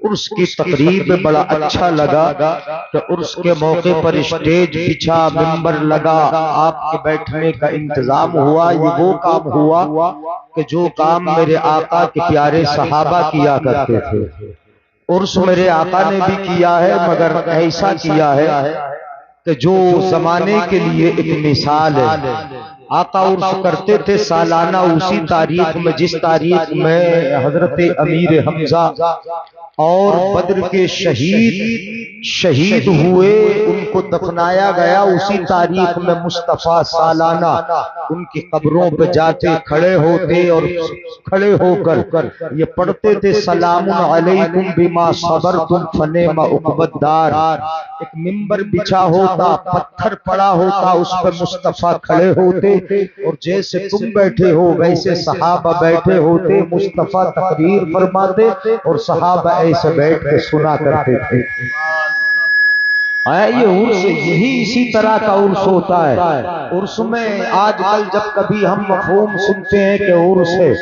عرس کی تقریب میں بڑا اچھا لگا کہ عرس کے موقع پر اسٹیج بچھا، ممبر لگا، آپ کے بیٹھنے کا انتظام ہوا۔ یہ وہ کام ہوا کہ جو کام میرے آقا کے پیارے صحابہ کیا کرتے تھے۔ عرس میرے آقا نے بھی کیا ہے، مگر ایسا کیا ہے کہ جو زمانے کے لیے ایک مثال ہے۔ آقا عرس کرتے تھے سالانہ اسی تاریخ میں جس تاریخ میں حضرت امیر حمزہ اور بدر کے شہید ہوئے، ان کو دفنایا گیا، اسی تاریخ میں مصطفیٰ سالانہ ان کی قبروں پہ جاتے، کھڑے ہوتے اور کھڑے ہو کر یہ پڑھتے تھے، سلام علیکم بما صبرتم فنعم عقبی الدار۔ ایک ممبر بچھا ہوتا، پتھر پڑا ہوتا، اس پر مصطفیٰ کھڑے ہوتے اور جیسے تم بیٹھے ہو ویسے صحابہ بیٹھے ہوتے، مصطفیٰ تقریر فرماتے اور صحابہ ایسے بیٹھ کے سنا کرتے تھے۔ یہ عرس یہی اسی طرح کا عرس ہوتا ہے۔ عرس میں آج کل جب کبھی ہم مفہوم سنتے ہیں کہ عرس ہے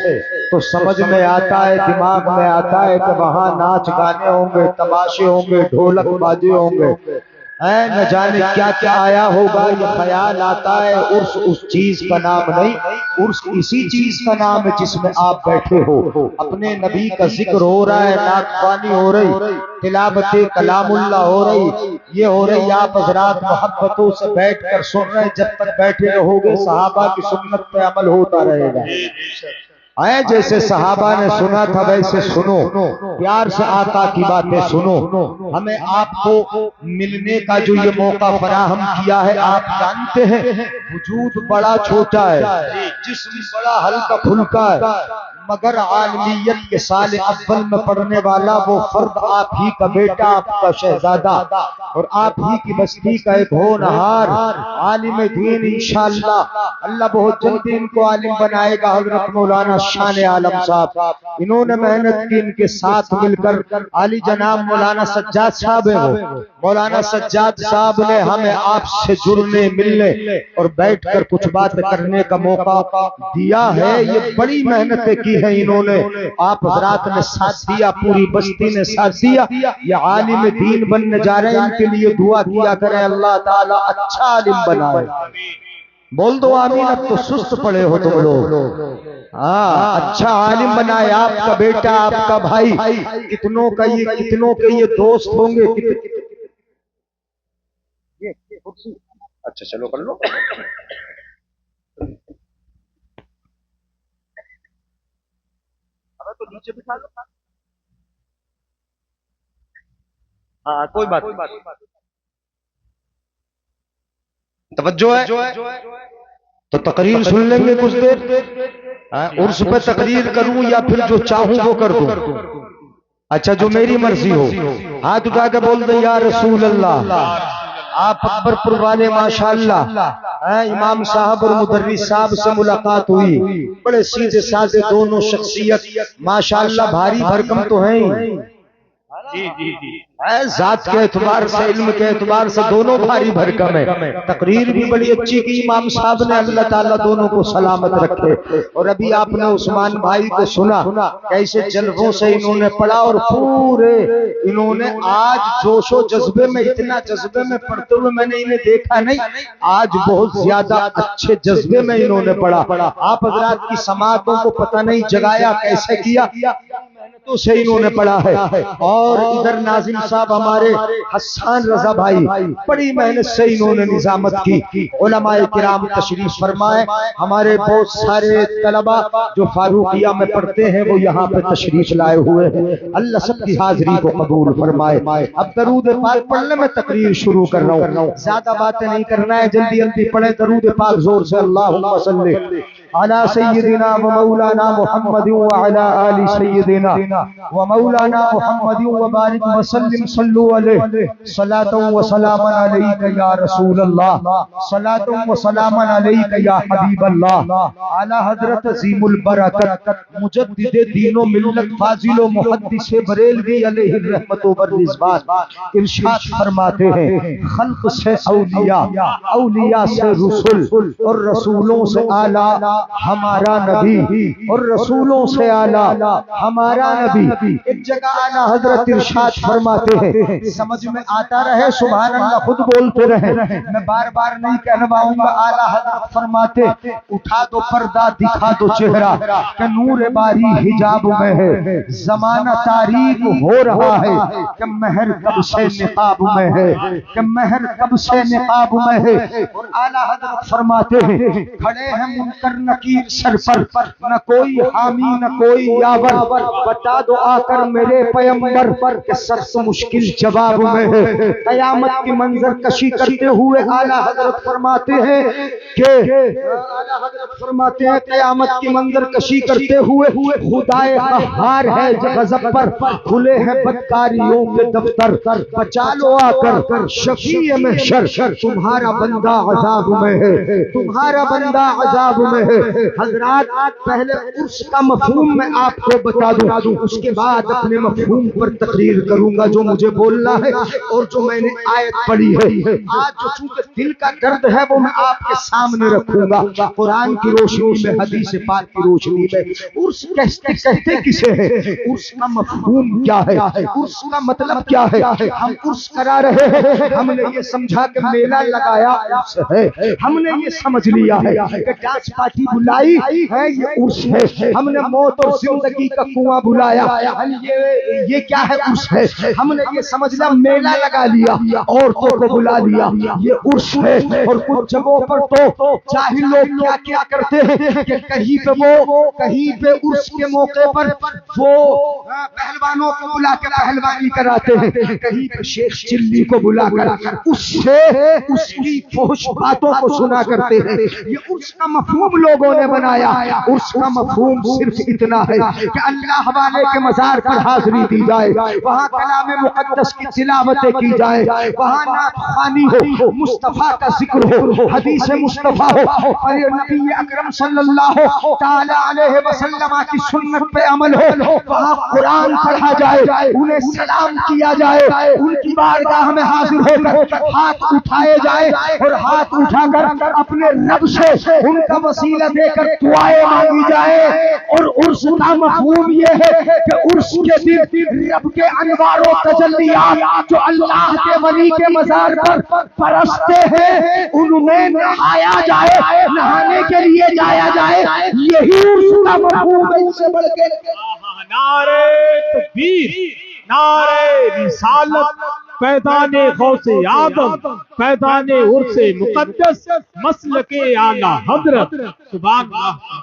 تو سمجھ میں آتا ہے، دماغ میں آتا ہے کہ وہاں ناچ گانے ہوں گے، تماشے ہوں گے، ڈھولک بازے ہوں گے، نہ جانے کیا کیا آیا ہوگا، یہ خیال آتا ہے۔ عرس اس چیز کا نام نہیں، عرس اسی چیز کا نام ہے جس میں آپ بیٹھے ہو، اپنے نبی کا ذکر ہو رہا ہے، نعت خوانی ہو رہی، تلاوت کلام اللہ ہو رہی، یہ ہو رہی، آپ حضرات محبتوں سے بیٹھ کر سن رہے ہیں۔ جب تک بیٹھے رہو گے صحابہ کی سنت پہ عمل ہوتا رہے گا۔ جیسے صحابہ نے سنا تھا ویسے سنو، پیار سے آقا کی باتیں سنو۔ ہمیں آپ کو ملنے کا جو یہ موقع فراہم کیا ہے، آپ جانتے ہیں وجود بڑا چھوٹا ہے، جسم بڑا ہلکا پھلکا ہے، مگر عالمیت کے سال اول میں پڑھنے والا وہ فرد آپ ہی کا بیٹا، آپ کا شہزادہ اور آپ ہی کی بستی کا ایک ہونہار عالم دین، انشاءاللہ اللہ بہت جلدی ان کو عالم بنائے گا، حضرت مولانا شان عالم صاحب۔ انہوں نے محنت کی، ان کے ساتھ مل کر عالی جناب مولانا سجاد صاحب ہیں، وہ مولانا سجاد صاحب نے ہمیں آپ سے جڑنے، ملنے اور بیٹھ کر کچھ بات کرنے کا موقع دیا ہے۔ یہ بڑی محنتیں کی ہیں انہوں نے، آپ حضرات نے ساتھ دیا، پوری بستی نے ساتھ دیا، یہ عالم دین بننے جا رہے ہیں، ان کے لیے دعا کیا کریں اللہ تعالیٰ اچھا عالم بنائے۔ بول دو آمین، اب تو سست پڑے ہو تم لوگ۔ اچھا عالم بنائے، آپ کا بیٹا، آپ کا بھائی، کتنوں کے یہ دوست ہوں گے۔ اچھا چلو کر لو۔ تو نیچے بٹھا لو۔ ہاں کوئی بات توجہ ہے تو تقریر سن لیں گے کچھ دیر، عرس پہ تقریر کروں یا پھر جو چاہوں وہ کر دوں؟ اچھا جو میری مرضی ہو۔ ہاتھ اٹھا کے بول دیں یا رسول اللہ۔ آپ اکبر پور والے ماشاءاللہ امام صاحب اور مدرس صاحب سے ملاقات ہوئی، بڑے سیدھے سادے دونوں شخصیت، ماشاءاللہ بھاری بھرکم تو ہیں ہی، ذات کے اعتبار سے، علم کے اعتبار سے دونوں بھاری بھرکم ہیں۔ تقریر بھی بڑی اچھی کی امام صاحب نے، اللہ تعالیٰ دونوں کو سلامت رکھے۔ اور ابھی آپ نے عثمان بھائی کو سنا کیسے جلووں سے انہوں نے پڑھا، اور پورے انہوں نے آج جوش و جذبے میں، اتنا جذبے میں پڑھتے ہوئے میں نے انہیں دیکھا نہیں، آج بہت زیادہ اچھے جذبے میں انہوں نے پڑھا۔ آپ حضرات کی سماعتوں کو پتہ نہیں جگایا کیسے کیا، محنتوں سے انہوں نے پڑھا ہے۔ اور ادھر ناظم صاحب ہمارے حسان رضا بھائی، بڑی محنت سے انہوں نے نظامت کی۔ علماء کرام تشریف فرمائے، ہمارے بہت سارے طلبہ جو فاروقیہ میں پڑھتے ہیں وہ یہاں پہ تشریف لائے ہوئے ہیں، اللہ سب کی حاضری کو قبول فرمائے۔ اب درود پاک پڑھنے میں تقریر شروع کر رہا ہوں، زیادہ باتیں نہیں کرنا ہے، جلدی جلدی پڑھیں درود پاک زور سے۔ اللہم صلی علی سیدنا و مولانا محمد وعلی آل سیدنا و مولانا محمد وبارک وسلم، صلو علیہ صلاۃ و سلام علیک یا رسول اللہ، صلاۃ و سلام علیک یا حبیب اللہ، اعلی حضرت عظیم البرکت مجدد دین و ملت فاضل و محدث بریلوی علیہ الرحمت و رضوان ارشاد فرماتے ہیں، خلق سے اولیاء، اولیاء سے رسول اور رسولوں سے اعلیٰ، ہمارا نبی اور رسولوں سے اعلیٰ ہمارا نبی۔ ایک جگہ اعلیٰ حضرت ارشاد فرماتے ہیں، سمجھ میں آتا رہے سبحان اللہ خود بولتے رہے، میں بار بار نہیں کہلواؤں گا۔ اعلیٰ حضرت فرماتے اٹھا دو پردہ دکھا دو چہرہ کہ نور باری حجاب میں ہے، زمانہ تاریک ہو رہا ہے کہ مہر کب سے نقاب میں ہے، کہ مہر کب سے نقاب میں ہے۔ اور اعلیٰ حضرت فرماتے ہیں کھڑے ہیں منکر نکیر سر پر، نہ کوئی حامی نہ کوئی یاور، بتا دو آ کر میرے پیغمبر کہ سخت مشکل جواب میں ہے۔ قیامت کی منظر کشی کرتے ہوئے اعلیٰ حضرت فرماتے ہیں کہ قیامت کی منظر کشی کرتے ہوئے خدائے قہار ہے غضب پر، کھلے ہیں بدکاریوں کے دفتر، بچا لو آ کر شفیع محشر، تمہارا بندہ عذاب میں ہے، تمہارا بندہ عذاب میں ہے۔ حضرات پہلے عرس کا مفہوم میں آپ کو بتا دوں، اس کے بعد اپنے مفہوم پر تقریر کروں گا جو مجھے بولنا ہے اور جو میں نے آیت پڑھی ہے۔ آج جو چونکہ دل کا درد ہے وہ میں آپ کے سامنے رکھوں گا، قرآن کی روشنی میں، حدیث پاک کی روشنی میں۔ عرس کہتے کسے ہیں؟ عرس کا مفہوم کیا ہے؟ عرس کا مطلب کیا ہے؟ ہم عرس کرا رہے ہیں، ہم نے یہ سمجھا کہ میلہ لگایا عرس ہے، ہم نے یہ سمجھ لیا ہے کہ ڈانس پارٹی بلائی ہے یہ عرس ہے، ہم نے موت اور زندگی کا کنواں بلایا یہ کیا ہے عرس ہے، ہم نے یہ سمجھ لیا میلہ لگا لیا، عورتوں کو بلا لیا یہ عرس ہے۔ اور کچھ جگہوں پر تو جاہل لوگ کیا کیا کرتے ہیں کہ کہیں پہ عرس کے موقع پر وہ پہلوانوں کو بلا کے پہلوانی کراتے ہیں، کہیں پہ شیخ چلی کو بلا کر اس کی فحش باتوں کو سنا کرتے ہیں۔ یہ عرس کا مفہوم لوگوں نے بنایا۔ عرس کا مفہوم صرف اتنا ہے کہ اللہ والے کے مزار پر حاضری دی جائے، وہاں کلام مقدس کی تلاوتیں کی جائے، وہاں نعت خوانی ہو، مصطفیٰ کا ذکر ہو، حدیث مصطفیٰ ہو، اور نبی اکرم صلی اللہ تعالی علیہ وسلم کی سنت پہ عمل ہو، وہاں قرآن پڑھا جائے، انہیں سلام کیا جائے، ان کی بارگاہ میں حاضر ہو کر ہاتھ اٹھائے جائے اور ہاتھ اٹھا کر اپنے رب سے ان کا وسیلہ دے کر دعائیں مانگی جائے۔ اور عرس کا مفہوم یہ ہے کہ عرس کے دن رب کے انوار و تجلیات جو اللہ کے ولی کے مزار پر پرستے ہیں ان میں نہایا جائے، نہانے کے لیے جایا جائے، یہی عرس کا مفہوم ہے۔ اس سے بڑھ کے نعرہ تکبیر، نعرہ رسالت، فیضان غوث اعظم، فیضان عرس مقدس، مسلک اعلیٰ حضرت، سبحان اللہ۔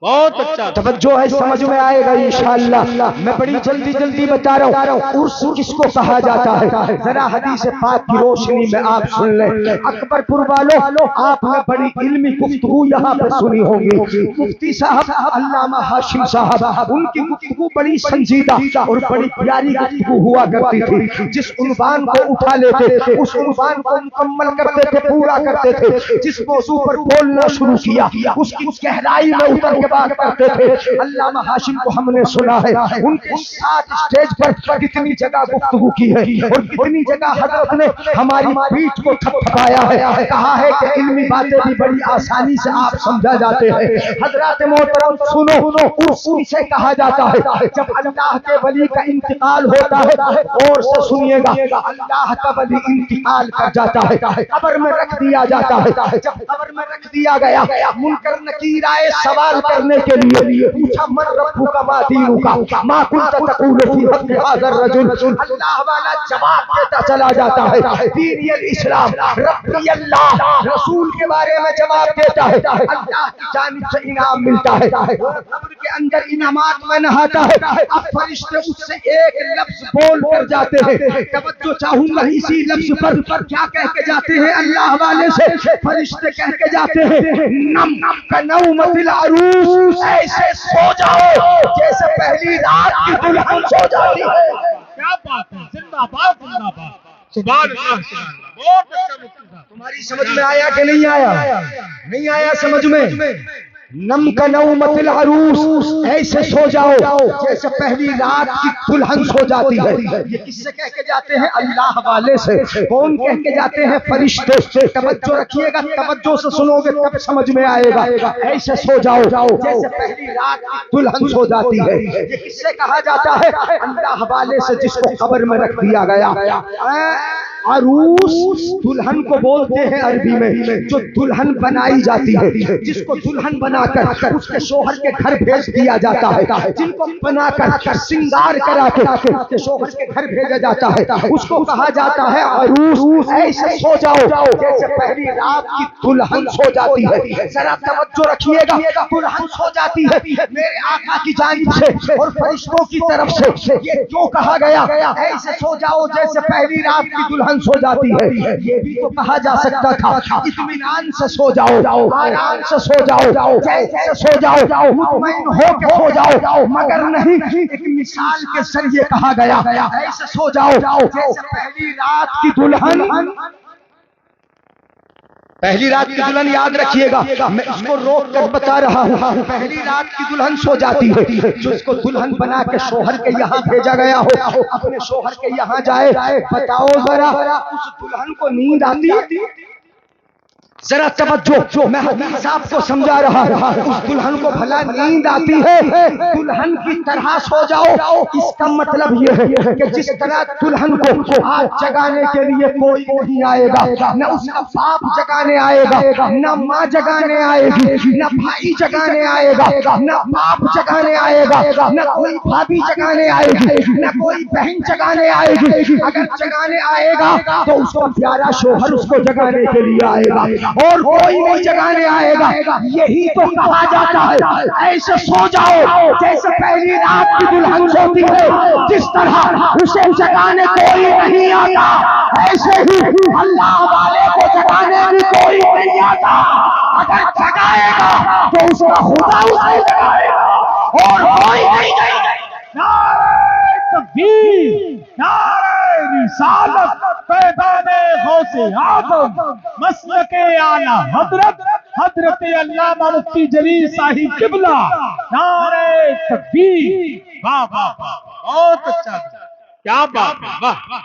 بہت اچھا، توجہ ہے، سمجھ میں آئے گا انشاءاللہ۔ میں بڑی جلدی بتا رہا ہوں عرس کس کو کہا جاتا ہے، ذرا حدیث پاک کی روشنی میں آپ سن لیں۔ اکبر پور والوں آپ نے بڑی علمی گفتگو یہاں پہ سنی ہوگی، مفتی صاحب علامہ ہاشم صاحب، ان کی گفتگو بڑی سنجیدہ اور بڑی پیاری گفتگو ہوا کرتی تھی۔ جس عنوان کو اٹھا لیتے اس عنوان کو مکمل کرتے تھے، پورا کرتے تھے۔ جس موضوع پر بولنا شروع کیا اس کی گہرائی میں اتر کے بات کرتے تھے۔ علامہ ہاشم کو ہم نے سنا ہے ان کے ساتھ اسٹیج پر کتنی جگہ گفتگو کی ہے اور کتنی جگہ حضرت نے ہماری پیٹھ کو تھپتھپایا ہے، کہا ہے کہ علمی باتیں بھی بڑی آسانی سے آپ سمجھا جاتے ہیں۔ حضرات محترم سنو، عرس سے کہا جاتا ہے جب اللہ کے ولی کا انتقال ہوتا ہے، اور سے سنیے گا، اللہ کا ولی انتقال کر جاتا ہے، قبر میں رکھ دیا جاتا ہے۔ جب قبر میں رکھ دیا گیا، منکر نکیر آئے سوال کرنے کے لیے، پوچھا من ربک ما دینک ما کنت تقول فی حق ھذا الرجل، اللہ والا جواب دیتا چلا جاتا ہے دین الاسلام، ربی اللہ، رسول کے بارے میں جواب دیتا ہے، اللہ کی جانب سے انعام ملتا ہے، قبر کے اندر انعامات میں نہاتا ہے۔ اب فرشتے اس سے ایک لفظ بول کر جاتے ہیں، توجہ چاہوں گا اسی لفظ پر، کیا کہہ کے جاتے ہیں اللہ والے سے؟ فرشتے کہہ کے جاتے ہیں نم کنومت العروس، ایسے سو جاؤ جیسے پہلی رات کی دلہن سو جاتی ہے۔ کیا بات ہے، زندہ باد، زندہ باد، سبحان اللہ، سبحان اللہ۔ بہت اچھا مفتی صاحب، تمہاری سمجھ میں آیا کہ نہیں آیا؟ نہیں آیا سمجھ میں؟ نم کا نومت العروس، ایسے سو جاؤ جیسے پہلی رات کی دلہن سو جاتی ہے۔ یہ کس سے کہہ کے جاتے ہیں؟ اللہ والے سے۔ کون کہہ کے جاتے ہیں؟ فرشتے۔ توجہ رکھیے گا، توجہ سے سنو گے تب سمجھ میں آئے گا۔ ایسے سو جاؤ جیسے پہلی رات کی دلہن سو جاتی ہے۔ یہ کس سے کہا جاتا ہے؟ اللہ والے سے، جس کو قبر میں رکھ دیا گیا۔ عروس دلہن کو بولتے ہیں عربی میں، جو دلہن بنائی جاتی ہے، جس کو دلہن بنا کر اس کے شوہر کے گھر بھیج دیا جاتا ہے، جن کو بنا کر سنگار کرا کے اس کے شوہر کے گھر بھیجا جاتا ہے، اس کو کہا جاتا ہے عروس۔ ایسے سو جاؤ جیسے پہلی رات کی دلہن سو جاتی ہے۔ ذرا توجہ رکھیے گا، دلہن سو جاتی ہے میرے آقا کی جانب سے اور فرشتوں کی طرف سے۔ یہ کیوں کہا گیا ایسے سو جاؤ جیسے پہلی رات کی دلہن سو جاتی ہے؟ یہ بھی تو کہا جا سکتا تھا اطمینان سے سو جاؤ، آرام سے سو جاؤ، جیسے سو جاؤ، مطمئن ہو کے سو جاؤ، مگر نہیں، ایک مثال کے ذریعے کہا گیا ایسے سو جاؤ جیسے پہلی رات کی دلہن۔ پہلی رات کی دلہن یاد رکھیے گا، میں اس کو روک کر بتا رہا ہوں۔ پہلی رات کی دلہن سو جاتی ہے، جو اس کو دلہن بنا کے شوہر کے یہاں بھیجا گیا ہو، اپنے شوہر کے یہاں جائے۔ بتاؤ ذرا اس دلہن کو نیند آتی؟ ذرا توجہ، میں حدیث آپ کو سمجھا رہا ہوں، اس دلہن کو بھلا نیند آتی ہے؟ دلہن کی طرح سو جاؤ، اس کا مطلب یہ ہے کہ جس طرح دلہن کو آج جگانے کے لیے کوئی نہیں آئے گا، نہ اس کا باپ جگانے آئے گا، نہ ماں جگانے آئے گی، نہ بھائی جگانے آئے گا، نہ باپ جگانے آئے گا، نہ کوئی بھابھی جگانے آئے گی، نہ کوئی بہن جگانے آئے گی۔ اگر جگانے آئے گا تو اس کا پیارا شوہر اس کو جگانے کے لیے آئے گا، اور کوئی نہیں جگانے آئے گا۔ یہی تو کہا جاتا ہے ایسے سو جاؤ جیسے پہلی رات کی دلہن سوتی ہے، جس طرح اسے جگانے کوئی نہیں آتا، ایسے ہی اللہ والے کو جگانے بھی کوئی نہیں آتا۔ اگر جگائے گا تو اس کا خدا اسے جگائے گا، اور کوئی نہیں جگائے گا۔ نعرہ تکبیر، نعرہ رسالت، پیغام غوث اعظم، مسلک اعلیٰ حضرت علامہ مفتی جلیل صاحب قبلہ، نعرہ تکبیر۔ واہ واہ واہ، بہت اچھا، کیا بات ہے، واہ۔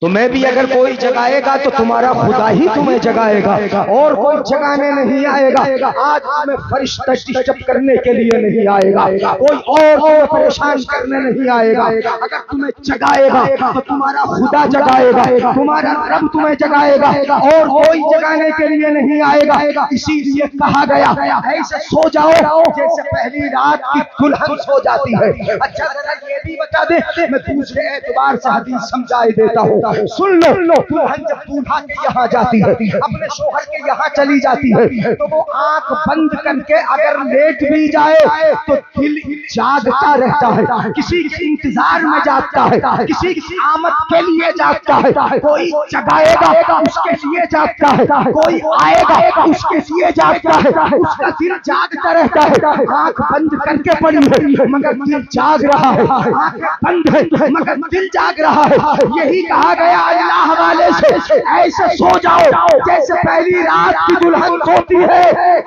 تمہیں بھی اگر کوئی جگائے گا تو تمہارا خدا ہی تمہیں جگائے گا، اور کوئی جگانے نہیں آئے گا۔ آج تمہیں فرشتہ ڈسٹرب کرنے کے لیے نہیں آئے گا، کوئی اور تمہیں پریشان کرنے نہیں آئے گا۔ اگر تمہیں جگائے گا تو تمہارا خدا جگائے گا، تمہارا رب تمہیں جگائے گا، اور کوئی جگانے کے لیے نہیں آئے گا۔ اسی لیے کہا گیا ایسے سو جاؤ جیسے پہلی رات کی دلہن سو جاتی ہے۔ اچھا ذرا یہ بھی بتا دے، میں دوسرے اعتبار سے حدیث سمجھائے دیتا ہوں، سن لو۔ دلہن جب دولہا کے یہاں جاتی ہے، اپنے شوہر کے یہاں چلی جاتی ہے، تو وہ آنکھ بند کر کے اگر لیٹ بھی جائے تو دل جاگتا رہتا ہے، کسی کے انتظار میں جاگتا ہے، کسی کی آمد کے لیے جاگتا ہے۔ کوئی جگائے گا اس کے لیے جاگتا ہے، کوئی آئے گا اس کے لیے جاگتا ہے، اس کا دل جاگتا رہتا ہے۔ آنکھ بند کر کے پڑی ہے مگر دل جاگ رہا ہے، آنکھیں بند ہے مگر دل جاگ رہا ہے۔ یہی کہا گیا اللہ والے سے ایسے سو جاؤ جیسے پہلی رات کی دلہن سوتی ہے،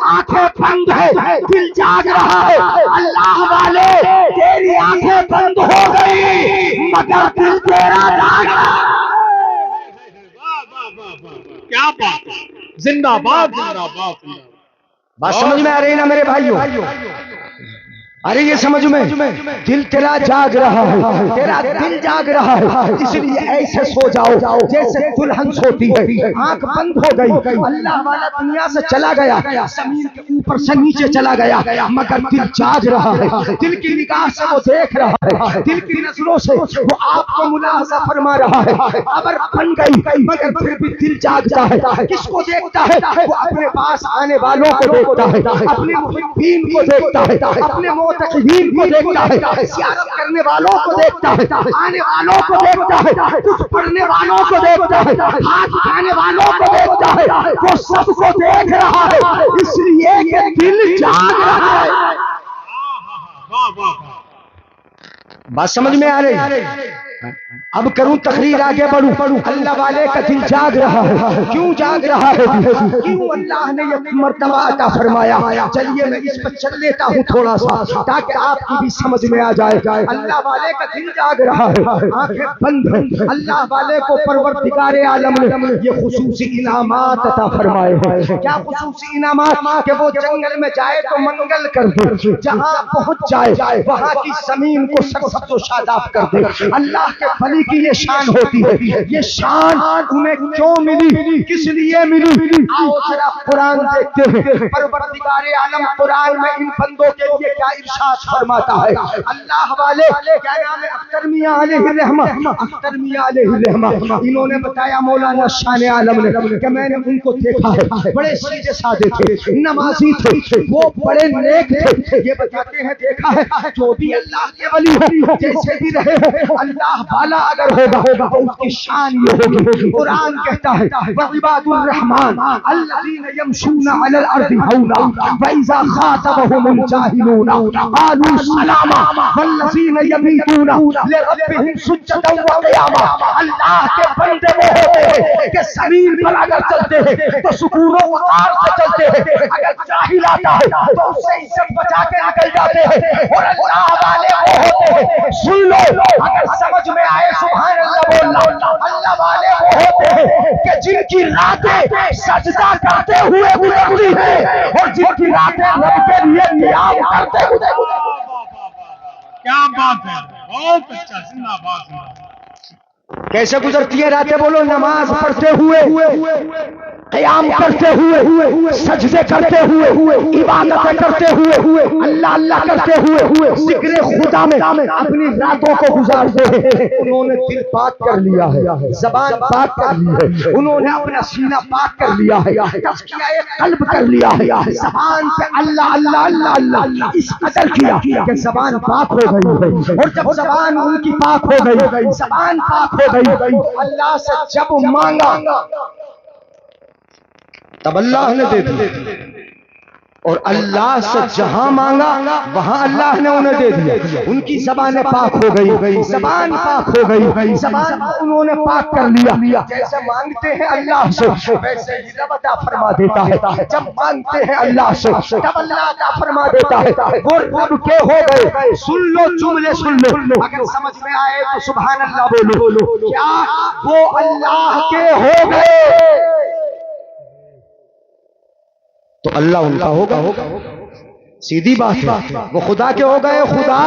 آنکھیں بند ہے، دل جاگ رہا ہے۔ اللہ والے تیری آنکھیں بند ہو گئی مگر دل تیرا جاگ رہا ہے۔ کیا بات ہے، زندہ باد، زندہ باد۔ بات سمجھ میں آ رہی نا میرے بھائیوں؟ ارے یہ سمجھ میں، دل تیرا جاگ رہا ہے، تیرا دل جاگ رہا ہے، اس لیے ایسے سو جاؤ جیسے دلہن سوتی ہے، آنکھ بند ہو گئی، اللہ والا دنیا سے چلا گیا، زمین کے اوپر سے نیچے چلا گیا، مگر دل جاگ رہا ہے، دل کی نگاہ سے وہ دیکھ رہا ہے، دل کی نظروں سے وہ آپ کو ملاحظہ فرما رہا ہے۔ خبر بن گئی مگر پھر بھی دل جاگتا ہے۔ کس کو دیکھتا ہے؟ وہ اپنے پاس آنے والوں کو دیکھتا ہے، اپنے محبین کو دیکھتا ہے، اپنے متقین کو دیکھتا ہے، زیارت کرنے والوں کو دیکھتا ہے، آنے والوں کو دیکھتا ہے، کچھ پڑھنے والوں کو دیکھتا ہے، ہاتھ اٹھانے والوں کو دیکھتا ہے، وہ سب کو دیکھ رہا ہے، اس لیے کہ دل جاگ رہا ہے۔ بات سمجھ میں آ رہی؟ اب کروں تقریر آگے بڑھوں. اللہ والے کا دل جاگ رہا ہے. کیوں جاگ رہا ہے؟ کیوں اللہ نے یہ مرتبہ عطا فرمایا؟ چلیے میں اس پر چل لیتا ہوں تھوڑا سا تاکہ آپ کی بھی سمجھ میں آ جائے. اللہ والے کا دل جاگ رہا ہے، آنکھیں بند ہیں. اللہ والے کو پروردگار عالم نے یہ خصوصی انعامات عطا فرمائے ہیں. کیا خصوصی انعامات؟ کہ وہ جنگل میں جائے تو منگل کر دے، جہاں پہنچ جائے وہاں کی زمین کو سرسبز و شاداب کر دے. اللہ کے ولی کی یہ شان ہوتی ہے. یہ شان انہیں کیوں ملی، کس لیے ملی؟ آؤ ذرا قرآن دیکھتے ہیں. پروردگار عالم قرآن میں ان بندوں کے لیے کیا ارشاد فرماتا ہے. اللہ والے کیا نام ہے، اختر میاں علیہ الرحمہ، اختر میاں علیہ الرحمہ، انہوں نے بتایا مولانا شان عالم نے کہ میں نے ان کو دیکھا ہے، بڑے سیدھے سادے تھے، نمازی تھے، وہ بڑے نیک تھے. یہ بتاتے ہیں دیکھا ہے جو بھی اللہ کے ولی ہو جیسے بھی رہے ہو، اللہ والا اگر ہوگا تو اس کی شان یہ ہوگی. قرآن کہتا ہے وعباد الرحمن الذین یمشون علی الارض ہونا واذا خاطبهم الجاہلون قالوا سلاما والذین یبیتون لربهم سجدا وقیاما. اللہ کے بندے وہ ہوتے ہیں کہ زمین پر اگر چلتے ہیں تو سکون و وقار سے چلتے ہیں، اگر جاہل آتا ہے تو اس سے عزت بچا کے نکل جاتے ہیں. اور اللہ والے وہ ہوتے ہیں، سن لو اگر سمجھ میں آئے سبحان اللہ بولنا، اللہ والے وہ ہوتے ہیں کہ جن کی راتیں سجدہ کرتے ہوئے گزرتی ہیں اور جن کی راتیں رب کے لیے قیام کرتے ہوئے گزرتی ہیں. کیا بات ہے، بہت اچھا، زندہ باد. کیسے گزرتی ہے راتیں؟ بولو نماز پڑھتے ہوئے، قیام کرتے ہوئے، سجدے کرتے ہوئے، عبادتیں کرتے ہوئے، اللہ اللہ کرتے ہوئے، ذکر خدا میں اپنی راتوں کو گزارتے ہیں. انہوں نے دل پاک کر لیا ہے، زبان پاک کر لی ہے، انہوں نے اپنا سینہ پاک کر لیا ہے، تزکیہ قلب کر لیا ہے. زبان پہ اللہ اللہ اللہ اللہ اس قدر کیا کہ زبان پاک ہو گئی ہے. اور جب زبان ان کی پاک ہو گئی، زبان پاک ہو گئی، اللہ سے جب مانگا تب اللہ نے دے دیا. اور اللہ سے جہاں مانگا وہاں اللہ نے انہیں دے دیا. ان کی زبانیں پاک ہو گئی، زبان پاک ہو گئی، زبان انہوں نے پاک کر لیا. جیسے مانگتے ہیں اللہ سے ویسے ہی رب عطا فرما دیتا ہے. جب مانگتے ہیں اللہ سے تب اللہ عطا فرما دیتا ہے. وہ رب کے ہو گئے. سن لو جملے سن لو، اگر سمجھ میں آئے تو سبحان اللہ بولو. کیا وہ اللہ کے ہو گئے تو اللہ ان کا ہوگا. سیدھی بات ہے. وہ خدا کے ہو گئے، خدا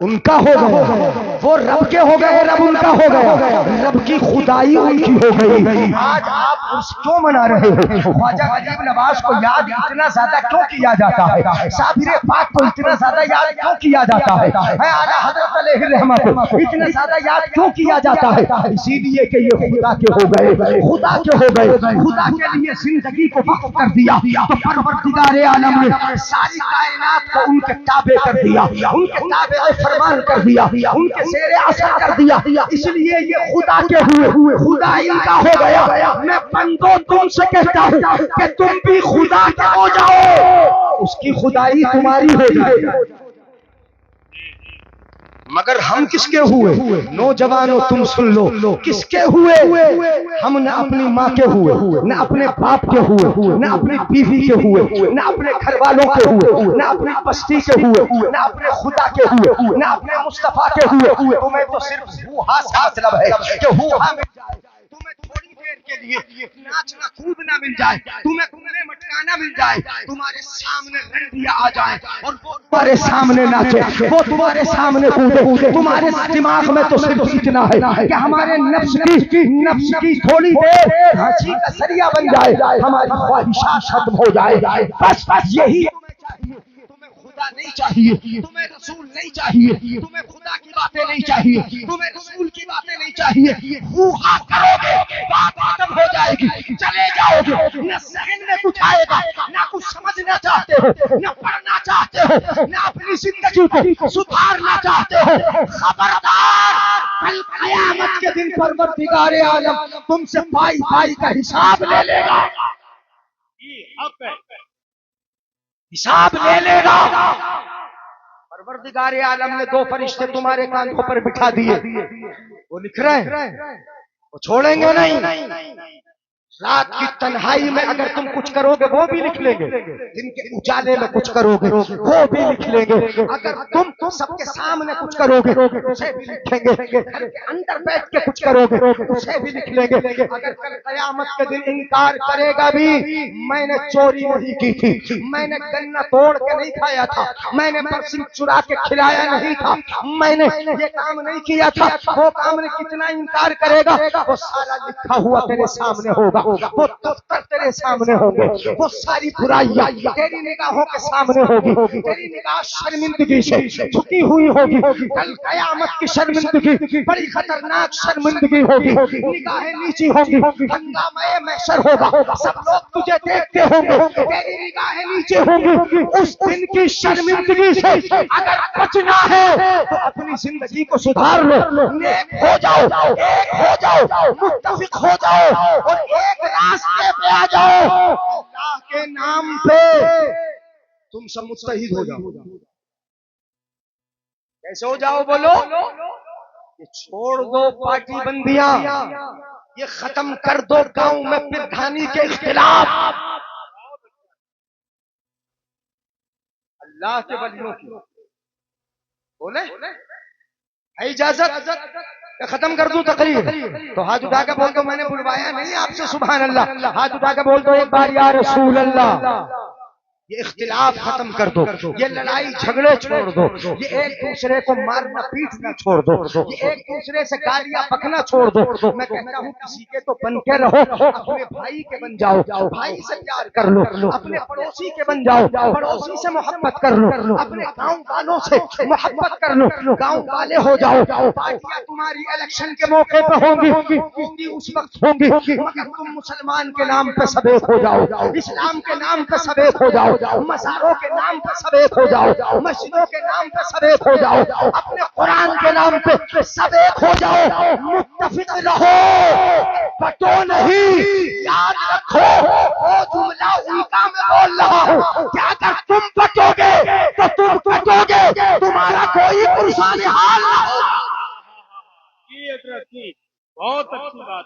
ان کا ہو گیا. وہ رب کے ہو گئے، رب ان کا ہو گیا. رب کی خدائی ان کی ہو گئی. آج آپ اس کیوں منا رہے ہو؟ خواجہ غریب نواز کو یاد اتنا زیادہ کیوں کیا جاتا ہے؟ صابر پاک کو اتنا زیادہ یاد کیوں کیا جاتا ہے؟ اعلیٰ حضرت علیہ الرحمہ کو اتنا زیادہ یاد کیوں کیا جاتا ہے؟ اسی لیے کہ یہ خدا کے ہو گئے، خدا کے ہو گئے، خدا کے لیے زندگی کو وقف کر دیا. تو پروردگار عالم نے ساری کائنات کو ان کے تابع کر دیا، ان کے تابع فرمان کر دیا، ان کے زیر اثر کر دیا. اس لیے یہ خدا کے ہوئے، خدا ان کا ہو گیا. میں بندوں تم سے کہتا ہوں کہ تم بھی خدا کے ہو جاؤ، اس کی خدائی تمہاری ہو جائے. مگر ہم کس کے ہوئے؟ نوجوانوں تم سن لو، کس کے ہوئے؟ ہم نہ اپنی ماں کے ہوئے، نہ اپنے باپ کے ہوئے، نہ اپنی بیوی کے ہوئے، نہ اپنے گھر والوں کے ہوئے، نہ اپنی بستی کے ہوئے، نہ اپنے خدا کے ہوئے، نہ اپنے مصطفیٰ کے ہوئے. تمہیں تو صرف ہوا سے مطلب ہے کہ ہوا مل جائے، تمہیں تھوڑی دیر کے لیے ناچنا کودنا مل جائے، تمہیں گھومنے مٹکانا مل جائے، تمہارے سامنے رنڈیاں آ جائیں اور وہ تمہارے سامنے ناچے، وہ تمہارے سامنے کودے. تمہارے دماغ میں تو صرف اتنا ہے کہ ہمارے نفس کی تھوڑی دیر ہنسی کا ذریعہ بن جائے، ہماری خواہشات ختم ہو جائے. بس یہی تمہیں چاہیے. تمہیں خدا نہیں چاہیے، تمہیں رسول نہیں چاہیے، تمہیں خدا کی باتیں نہیں چاہیے، تمہیں رسول کی باتیں نہیں چاہیے. ہوا کرو گے بات ختم ہو جائے گی، چلے جاؤ گے. نہ ذہن میں کچھ آئے گا، نہ کچھ سمجھنا چاہتے ہو، نہ پڑھنا چاہتے ہو، نہ اپنی زندگی کو سدھارنا چاہتے ہو. خبردار، کل قیامت کے دن پروردگار عالم تم سے پائی پائی کا حساب لے لے گا، حساب لے لے گا. پروردگار عالم نے 2 فرشتے تمہارے کاندھوں پر بٹھا دیے، وہ لکھ رہے ہیں، وہ چھوڑیں گے نہیں۔ رات کی تنہائی میں اگر تم کچھ کرو گے وہ بھی لکھ لیں گے، دن کے اجالے میں کچھ کرو گے وہ بھی لکھ لیں گے، اگر تم سب کے سامنے کچھ کرو گے اسے بھی لکھیں گے، گھر کے اندر بیٹھ کے کچھ کرو گے اسے بھی لکھ لیں گے۔ اگر کل قیامت کے دن انکار کرے گا بھی، میں نے چوری نہیں کی تھی، میں نے گنا توڑ کے نہیں کھایا تھا، میں نے برسم چرا کے کھلایا نہیں تھا، میں نے یہ کام نہیں کیا تھا، وہ کام نے کتنا انکار کرے گا، وہ سارا لکھا ہوا تیرے سامنے ہوگا، وہ دفتر تیرے سامنے ہوں گے، وہ ساری برائیاں تیری نگاہوں کے سامنے ہوگی، تیری نگاہ شرمندگی سے جھکی ہوئی ہوگی۔ کل قیامت کی شرمندگی بڑی خطرناک شرمندگی ہوگی، نگاہیں نیچی ہوگی، ہنگامہ محشر ہوگا، سب لوگ تجھے دیکھتے ہوں گے، تیری نگاہیں نیچے ہوں گی۔ اس دن کی شرمندگی سے اگر بچنا ہے تو اپنی زندگی کو سدھار لو، نیک ہو جاؤ، ایک ہو جاؤ، متفق ہو جاؤ اور ایک راستے پہ آ جاؤ۔ اللہ کے نام پہ تم سب متحد ہو جاؤ۔ کیسے ہو جاؤ بولو؟ یہ چھوڑ دو پارٹی بندیاں، یہ ختم کر دو گاؤں میں پردھانی کے اختلاف۔ اللہ کے ولیوں کی بولے ہے اجازت کہ ختم کر دوں تقریر؟ تو ہاتھ اٹھا کے بول دو میں نے بلوایا نہیں آپ سے، سبحان اللہ۔ ہاتھ اٹھا کے بول دو ایک بار یا رسول اللہ۔ یہ اختلاف ختم کر دو، یہ لڑائی جھگڑے چھوڑ دو، یہ ایک دوسرے کو مارنا پیٹنا چھوڑ دو، یہ ایک دوسرے سے گالیاں بکنا چھوڑ دو۔ میں کہتا ہوں کسی کے تو بن کے رہو، اپنے بھائی کے بن جاؤ، بھائی سے پیار کر لو، اپنے پڑوسی کے بن جاؤ، پڑوسی سے محبت کر لو، اپنے گاؤں والوں سے محبت کر لو، گاؤں والے ہو جاؤ۔ پارٹیاں تمہاری الیکشن کے موقع پہ ہوں گی اس وقت ہوں گی، مگر تم مسلمان کے نام پہ سب ایک ہو جاؤ، اسلام کے نام پہ سب ایک ہو جاؤ، مزاروں کے نام پہ سب ایک ہو جاؤ، مسجدوں کے نام پہ سب ایک ہو جاؤ، اپنے قرآن کے نام پہ سب ایک ہو جاؤ، متفق رہو، بٹو نہیں۔ یاد رکھو وہ جملہ ان کا میں بول رہا ہوں کہ اگر تم بٹو گے تو تم کٹو گے، تمہارا کوئی پرسان حال نہ ہوگا۔ بہت اچھی بات۔